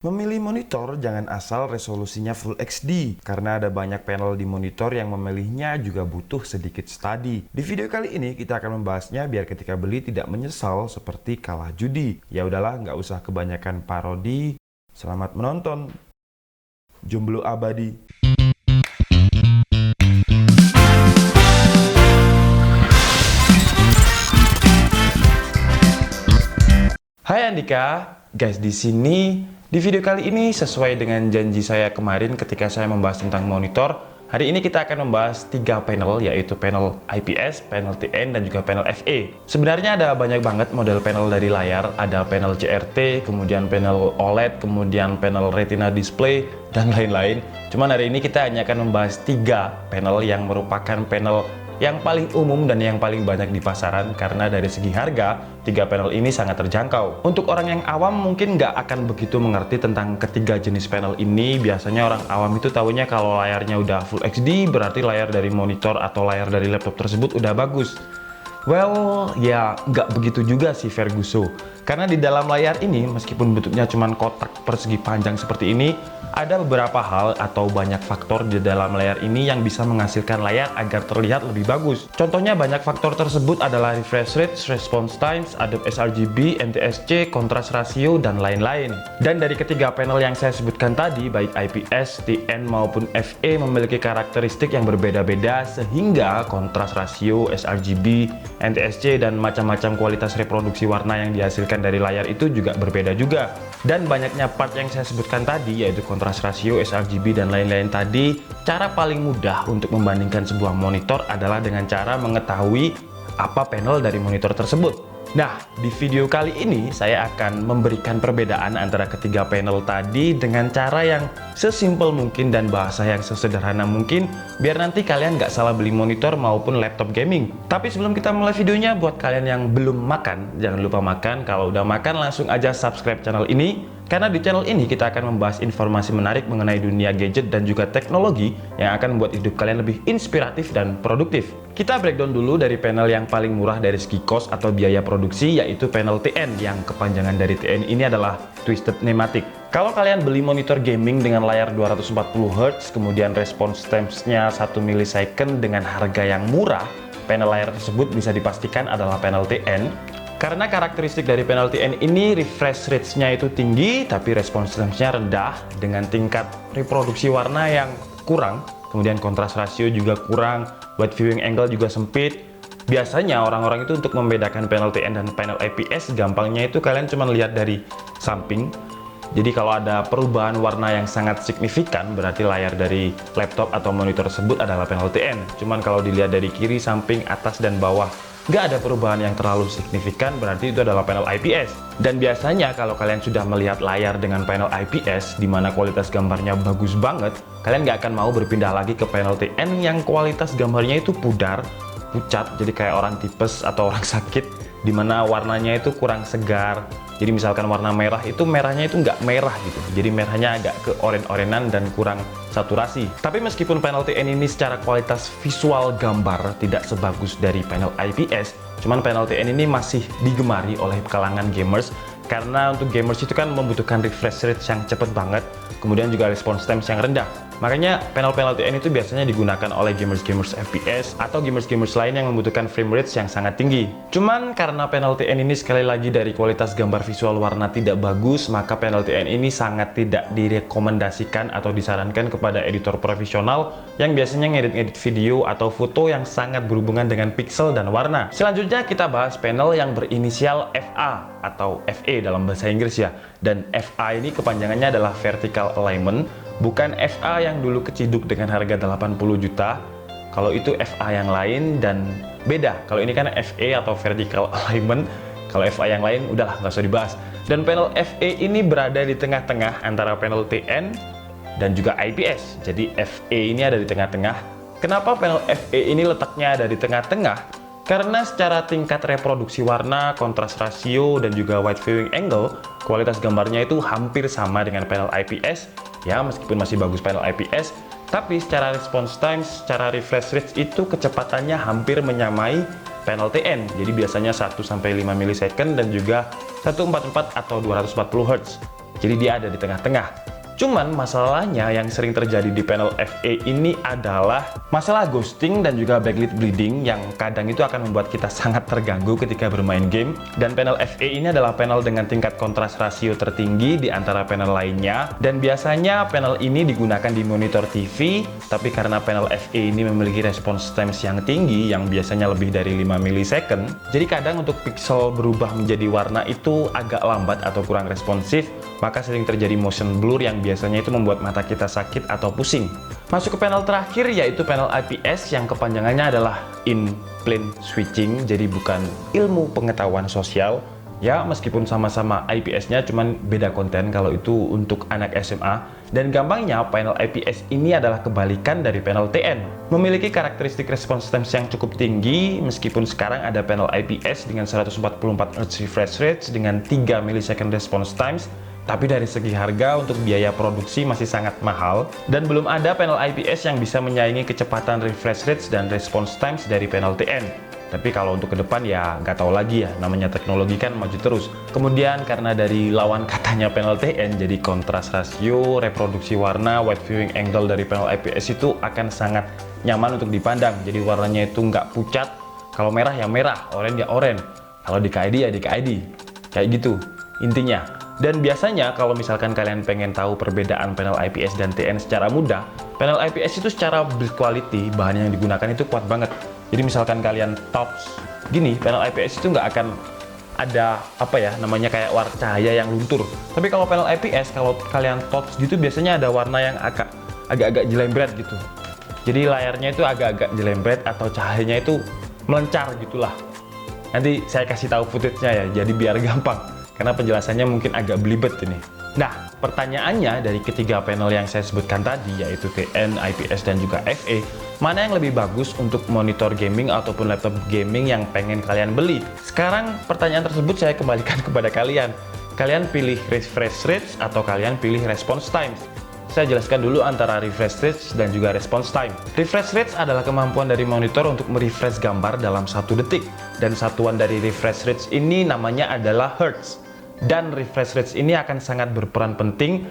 Memilih monitor jangan asal resolusinya Full HD, karena ada banyak panel di monitor yang memilihnya juga butuh sedikit studi. Di video kali ini kita akan membahasnya biar ketika beli tidak menyesal seperti kalah judi. Ya udahlah, nggak usah kebanyakan parodi. Selamat menonton. Jomblo abadi. Hai Andika, guys, di video kali ini sesuai dengan janji saya kemarin ketika saya membahas tentang monitor. Hari ini kita akan membahas 3 panel, yaitu panel IPS, panel TN, dan juga panel FE. Sebenarnya ada banyak banget model panel dari layar, ada panel CRT, kemudian panel OLED, kemudian panel Retina display, dan lain-lain. Cuman hari ini kita hanya akan membahas 3 panel yang merupakan panel yang paling umum dan yang paling banyak di pasaran, karena dari segi harga, 3 panel ini sangat terjangkau. Untuk orang yang awam mungkin nggak akan begitu mengerti tentang ketiga jenis panel ini. Biasanya orang awam itu tahunya kalau layarnya udah Full HD, berarti layar dari monitor atau layar dari laptop tersebut udah bagus. Well, ya nggak begitu juga sih Ferguso. Karena di dalam layar ini, meskipun bentuknya cuma kotak persegi panjang seperti ini, ada beberapa hal atau banyak faktor di dalam layar ini yang bisa menghasilkan layar agar terlihat lebih bagus. Contohnya banyak faktor tersebut adalah refresh rate, response times, Adobe sRGB, NTSC, contrast ratio, dan lain-lain. Dan dari ketiga panel yang saya sebutkan tadi, baik IPS, TN maupun FE memiliki karakteristik yang berbeda-beda sehingga contrast ratio, sRGB, NTSC, dan macam-macam kualitas reproduksi warna yang dihasilkan dari layar itu juga berbeda juga. Dan banyaknya part yang saya sebutkan tadi, yaitu contrast ratio, sRGB, dan lain-lain tadi, cara paling mudah untuk membandingkan sebuah monitor adalah dengan cara mengetahui apa panel dari monitor tersebut. Nah, di video kali ini saya akan memberikan perbedaan antara ketiga panel tadi dengan cara yang sesimpel mungkin dan bahasa yang sesederhana mungkin, biar nanti kalian nggak salah beli monitor maupun laptop gaming. Tapi sebelum kita mulai videonya, buat kalian yang belum makan, jangan lupa makan. Kalau udah makan, langsung aja subscribe channel ini. Karena di channel ini kita akan membahas informasi menarik mengenai dunia gadget dan juga teknologi yang akan membuat hidup kalian lebih inspiratif dan produktif. Kita breakdown dulu dari panel yang paling murah dari segi cost atau biaya produksi, yaitu panel TN, yang kepanjangan dari TN ini adalah Twisted Nematic. Kalau kalian beli monitor gaming dengan layar 240Hz, kemudian response times-nya 1 millisecond dengan harga yang murah, panel layar tersebut bisa dipastikan adalah panel TN. Karena karakteristik dari panel TN ini, refresh rate-nya itu tinggi, tapi response time-nya rendah, dengan tingkat reproduksi warna yang kurang, kemudian contrast ratio juga kurang, wide viewing angle juga sempit. Biasanya orang-orang itu untuk membedakan panel TN dan panel IPS, gampangnya itu kalian cuma lihat dari samping. Jadi kalau ada perubahan warna yang sangat signifikan, berarti layar dari laptop atau monitor tersebut adalah panel TN. Cuman kalau dilihat dari kiri, samping, atas, dan bawah, nggak ada perubahan yang terlalu signifikan, berarti itu adalah panel IPS. Dan biasanya kalau kalian sudah melihat layar dengan panel IPS, di mana kualitas gambarnya bagus banget, kalian nggak akan mau berpindah lagi ke panel TN yang kualitas gambarnya itu pudar, pucat, jadi kayak orang tipes atau orang sakit, di mana warnanya itu kurang segar. Jadi misalkan warna merah itu, merahnya itu nggak merah gitu, jadi merahnya agak ke oren-orenan dan kurang saturasi. Tapi meskipun panel TN ini secara kualitas visual gambar tidak sebagus dari panel IPS, cuman panel TN ini masih digemari oleh kalangan gamers, karena untuk gamers itu kan membutuhkan refresh rate yang cepet banget, kemudian juga response time yang rendah. Makanya panel-panel TN itu biasanya digunakan oleh gamers-gamers FPS atau gamers-gamers lain yang membutuhkan frame rate yang sangat tinggi. Cuman karena panel TN ini sekali lagi dari kualitas gambar visual warna tidak bagus, maka panel TN ini sangat tidak direkomendasikan atau disarankan kepada editor profesional yang biasanya ngedit-ngedit video atau foto yang sangat berhubungan dengan pixel dan warna. Selanjutnya kita bahas panel yang berinisial FA atau FE dalam bahasa Inggris ya. Dan FA ini kepanjangannya adalah Vertical Alignment, bukan FA yang dulu keciduk dengan harga 80 juta. Kalau itu FA yang lain dan beda. Kalau ini kan FE atau Vertical Alignment. Kalau FA yang lain udahlah nggak usah dibahas. Dan panel FE ini berada di tengah-tengah antara panel TN dan juga IPS. Jadi FE ini ada di tengah-tengah. Kenapa panel FE ini letaknya ada di tengah-tengah? Karena secara tingkat reproduksi warna, contrast ratio, dan juga wide viewing angle, kualitas gambarnya itu hampir sama dengan panel IPS. Ya, meskipun masih bagus panel IPS, tapi secara response time, secara refresh rate itu kecepatannya hampir menyamai panel TN. Jadi biasanya 1-5 millisecond dan juga 144 atau 240 Hz. Jadi dia ada di tengah-tengah. Cuman masalahnya yang sering terjadi di panel FE ini adalah masalah ghosting dan juga backlit bleeding yang kadang itu akan membuat kita sangat terganggu ketika bermain game. Dan panel FE ini adalah panel dengan tingkat kontras rasio tertinggi di antara panel lainnya. Dan biasanya panel ini digunakan di monitor TV, tapi karena panel FE ini memiliki response times yang tinggi yang biasanya lebih dari 5 milisecond, jadi kadang untuk pixel berubah menjadi warna itu agak lambat atau kurang responsif, maka sering terjadi motion blur yang biasanya itu membuat mata kita sakit atau pusing. Masuk ke panel terakhir yaitu panel IPS yang kepanjangannya adalah in plane switching, jadi bukan ilmu pengetahuan sosial. Ya, meskipun sama-sama IPS-nya, cuman beda konten kalau itu untuk anak SMA. Dan gampangnya, panel IPS ini adalah kebalikan dari panel TN. Memiliki karakteristik response times yang cukup tinggi, meskipun sekarang ada panel IPS dengan 144 Hz refresh rate dengan 3 millisecond response times, tapi dari segi harga untuk biaya produksi masih sangat mahal, dan belum ada panel IPS yang bisa menyaingi kecepatan refresh rates dan response times dari panel TN. Tapi kalau untuk ke depan ya nggak tahu lagi ya, namanya teknologi kan maju terus. Kemudian karena dari lawan katanya panel TN, jadi kontras rasio, reproduksi warna, wide viewing angle dari panel IPS itu akan sangat nyaman untuk dipandang. Jadi warnanya itu nggak pucat, kalau merah ya merah, oranye ya oranye, kalau di KID ya di KID. Kayak gitu intinya. Dan biasanya kalau misalkan kalian pengen tahu perbedaan panel IPS dan TN secara mudah, panel IPS itu secara build quality, bahan yang digunakan itu kuat banget. Jadi misalkan kalian touch gini, panel IPS itu nggak akan ada apa ya namanya kayak warna cahaya yang luntur. Tapi kalau panel IPS, kalau kalian touch gitu biasanya ada warna yang agak-agak jelembret gitu. Jadi layarnya itu agak-agak jelembret atau cahayanya itu melencar gitulah. Nanti saya kasih tahu footage-nya ya, jadi biar gampang. Karena penjelasannya mungkin agak belibet ini. Nah, pertanyaannya dari ketiga panel yang saya sebutkan tadi, yaitu TN, IPS, dan juga FE, mana yang lebih bagus untuk monitor gaming ataupun laptop gaming yang pengen kalian beli? Sekarang pertanyaan tersebut saya kembalikan kepada kalian. Kalian pilih refresh rates atau kalian pilih response time? Saya jelaskan dulu antara refresh rates dan juga response time. Refresh rates adalah kemampuan dari monitor untuk merefresh gambar dalam 1 detik. Dan satuan dari refresh rates ini namanya adalah Hertz. Dan refresh rates ini akan sangat berperan penting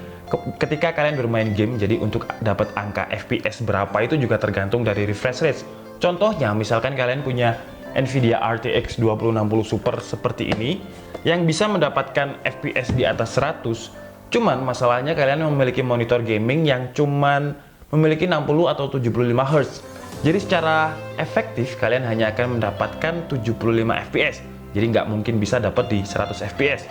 ketika kalian bermain game. Jadi untuk dapat angka FPS berapa itu juga tergantung dari refresh rates. Contohnya misalkan kalian punya Nvidia RTX 2060 Super seperti ini yang bisa mendapatkan FPS di atas 100. Cuman masalahnya kalian memiliki monitor gaming yang cuman memiliki 60 atau 75 Hz. Jadi secara efektif kalian hanya akan mendapatkan 75 FPS. Jadi nggak mungkin bisa dapat di 100 FPS.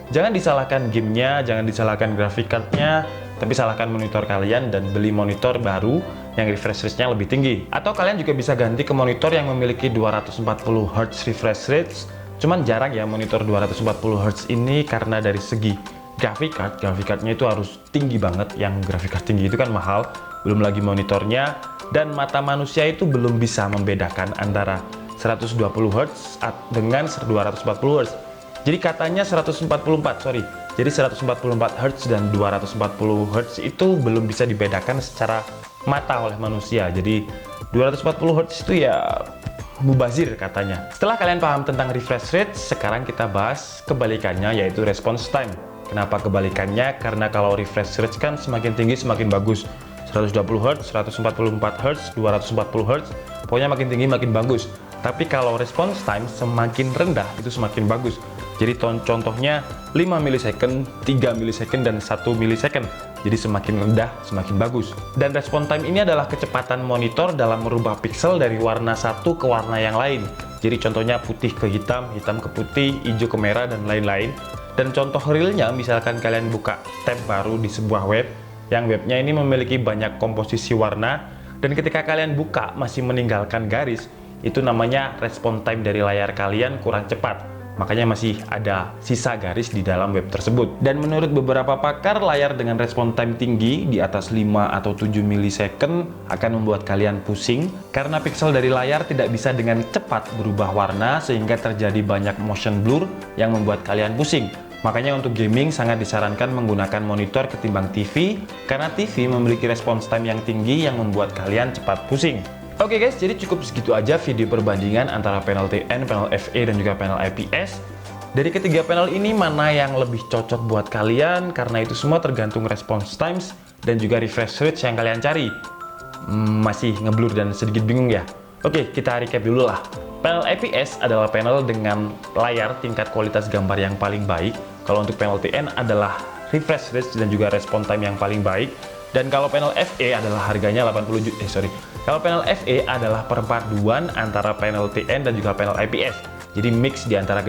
Jangan disalahkan gamenya, jangan disalahkan graphic card-nya, tapi salahkan monitor kalian dan beli monitor baru yang refresh rate-nya lebih tinggi. Atau kalian juga bisa ganti ke monitor yang memiliki 240 Hz refresh rates. Cuman jarang ya monitor 240 Hz ini karena dari segi graphic card-nya itu harus tinggi banget. Yang graphic card tinggi itu kan mahal, belum lagi monitornya, dan mata manusia itu belum bisa membedakan antara 120 Hz dengan 240 Hz. Jadi katanya 144 Hz dan 240 Hz itu belum bisa dibedakan secara mata oleh manusia. Jadi 240 Hz itu ya mubazir katanya. Setelah kalian paham tentang refresh rate, sekarang kita bahas kebalikannya yaitu response time. Kenapa kebalikannya? Karena kalau refresh rate kan semakin tinggi semakin bagus. 120 Hz, 144 Hz, 240 Hz, pokoknya makin tinggi makin bagus. Tapi kalau response time semakin rendah itu semakin bagus. Jadi contohnya 5 milisecond, 3 milisecond, dan 1 milisecond. Jadi semakin rendah semakin bagus. Dan response time ini adalah kecepatan monitor dalam merubah pixel dari warna satu ke warna yang lain. Jadi contohnya putih ke hitam, hitam ke putih, hijau ke merah, dan lain-lain. Dan contoh realnya misalkan kalian buka tab baru di sebuah web, yang webnya ini memiliki banyak komposisi warna, dan ketika kalian buka masih meninggalkan garis, itu namanya response time dari layar kalian kurang cepat. Makanya masih ada sisa garis di dalam web tersebut. Dan menurut beberapa pakar, layar dengan response time tinggi di atas 5 atau 7 milisecond akan membuat kalian pusing karena pixel dari layar tidak bisa dengan cepat berubah warna sehingga terjadi banyak motion blur yang membuat kalian pusing. Makanya untuk gaming sangat disarankan menggunakan monitor ketimbang TV karena TV memiliki response time yang tinggi yang membuat kalian cepat pusing. Oke guys, jadi cukup segitu aja video perbandingan antara panel TN, panel FE, dan juga panel IPS. Dari ketiga panel ini mana yang lebih cocok buat kalian? Karena itu semua tergantung response times dan juga refresh rate yang kalian cari. Masih ngeblur dan sedikit bingung ya? Oke, kita recap dulu lah. Panel IPS adalah panel dengan layar tingkat kualitas gambar yang paling baik. Kalau untuk panel TN adalah refresh rate dan juga response time yang paling baik. Dan kalau panel FE adalah harganya 80 juta. Kalau panel FE adalah perpaduan antara panel TN dan juga panel IPS. Jadi mix di antara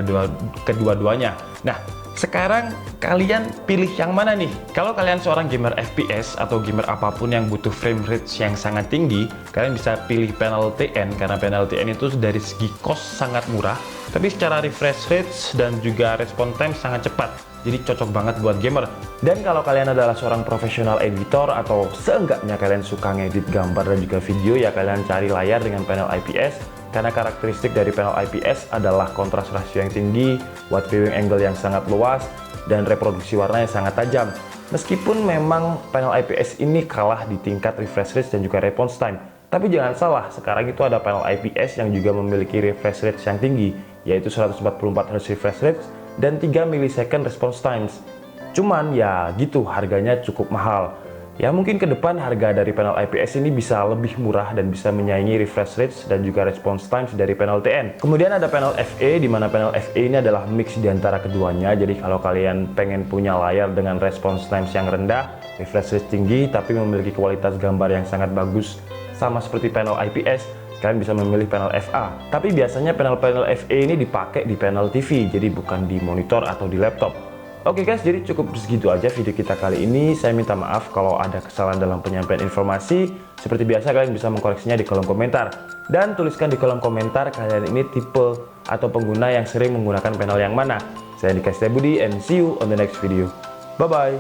kedua-duanya. Nah, sekarang kalian pilih yang mana nih? Kalau kalian seorang gamer FPS atau gamer apapun yang butuh frame rate yang sangat tinggi, kalian bisa pilih panel TN karena panel TN itu dari segi cost sangat murah, tapi secara refresh rate dan juga response time sangat cepat. Jadi cocok banget buat gamer. Dan kalau kalian adalah seorang profesional editor atau seenggaknya kalian suka ngedit gambar dan juga video, ya kalian cari layar dengan panel IPS. Karena karakteristik dari panel IPS adalah kontras rasio yang tinggi, wide viewing angle yang sangat luas, dan reproduksi warna yang sangat tajam. Meskipun memang panel IPS ini kalah di tingkat refresh rate dan juga response time. Tapi jangan salah, sekarang itu ada panel IPS yang juga memiliki refresh rate yang tinggi, yaitu 144 Hz refresh rate dan 3 millisecond response times. Cuman ya gitu, harganya cukup mahal. Ya mungkin ke depan harga dari panel IPS ini bisa lebih murah dan bisa menyaingi refresh rates dan juga response times dari panel TN. Kemudian ada panel FE, di mana panel FE ini adalah mix di antara keduanya. Jadi kalau kalian pengen punya layar dengan response times yang rendah, refresh rate tinggi, tapi memiliki kualitas gambar yang sangat bagus, sama seperti panel IPS, kalian bisa memilih panel FA. Tapi biasanya panel-panel FE ini dipakai di panel TV, jadi bukan di monitor atau di laptop. Oke guys, jadi cukup segitu aja video kita kali ini. Saya minta maaf kalau ada kesalahan dalam penyampaian informasi. Seperti biasa kalian bisa mengkoreksinya di kolom komentar. Dan tuliskan di kolom komentar kalian ini tipe atau pengguna yang sering menggunakan panel yang mana. Saya Andika Setiabudi and see you on the next video. Bye bye.